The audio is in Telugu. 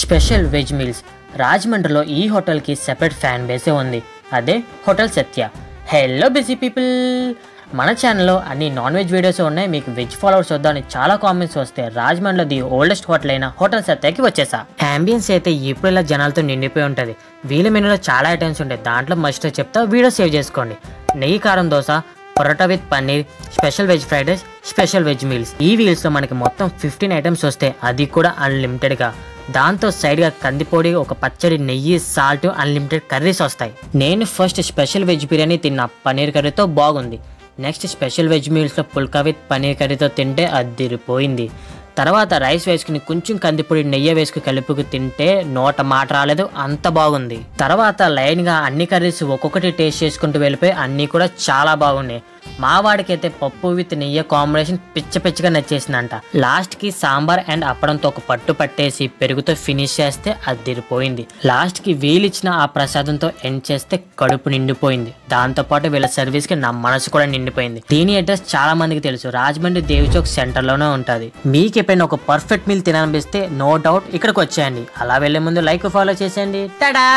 Special veg meals. రాజమండ్రిలో ఈ హోటల్కి సెపరేట్ ఫ్యాన్ బేసే ఉంది, అదే హోటల్ సత్య. హలో బిజీ పీపుల్, మన ఛానల్లో అన్ని నాన్ వెజ్ వీడియోస్ ఉన్నాయి. మీకు వెజ్ ఫాలోవర్స్ వద్దని చాలా కామెంట్స్ వస్తే రాజమండ్రిలో ది ఓల్డెస్ట్ హోటల్ అయిన హోటల్ సత్యకి వచ్చేసా. అంబియన్స్ అయితే ఇప్పుడు ఇలా జనాలతో నిండిపోయి ఉంటుంది. వీళ్ళ మెనూలో చాలా ఐటమ్స్ ఉంటాయి, దాంట్లో మస్ట్ చెప్తా, వీడియో సేవ్ చేసుకోండి. నెయ్యి కారం dosa, parotta with paneer, special veg fried rice, special veg meals. ఈ మీల్స్లో మనకి మొత్తం 15 ఐటమ్స్ వస్తాయి, అది కూడా అన్లిమిటెడ్గా. దాంతో సైడ్గా కందిపొడి, ఒక పచ్చడి, నెయ్యి, సాల్ట్, అన్లిమిటెడ్ కర్రీస్ వస్తాయి. నేను ఫస్ట్ స్పెషల్ వెజ్ బిర్యానీ తిన్నా, పన్నీర్ కర్రీతో బాగుంది. నెక్స్ట్ స్పెషల్ వెజ్ మీల్స్లో పుల్కా విత్ పన్నీర్ కర్రీతో తింటే అదిరిపోయింది. తర్వాత రైస్ వేసుకుని కొంచెం కందిపొడి, నెయ్యి వేసుకుని కలుపుకు తింటే నోట మాట రాలేదు, అంత బాగుంది. తర్వాత లైన్గా అన్ని కర్రీస్ ఒక్కొక్కటి టేస్ట్ చేసుకుంటూ వెళ్ళిపోయి అన్నీ కూడా చాలా బాగున్నాయి. మా వాడికి అయితే పప్పు విత్ నెయ్యి కాంబినేషన్ పిచ్చగా నచ్చేసిందంట. లాస్ట్కి సాంబార్ అండ్ అప్పడంతో ఒక పట్టు పట్టేసి పెరుగుతో ఫినిష్ చేస్తే అదిరిపోయింది. లాస్ట్కి వీళ్ళిచ్చిన ఆ ప్రసాదంతో ఎండ్ చేస్తే కడుపు నిండిపోయింది. దాంతోపాటు వీళ్ళ సర్వీస్కి నా మనసు కూడా నిండిపోయింది. దీని అడ్రస్ చాలా మందికి తెలుసు, రాజమండ్రి దేవిచౌక్ సెంటర్లోనే ఉంటుంది. మీకు ఎప్పుడైనా ఒక పర్ఫెక్ట్ మీల్ తినాలనిపిస్తే నో డౌట్ ఇక్కడికి వచ్చేయండి. అలా వెళ్లే ముందు లైక్, ఫాలో చేసేయండి. టడా!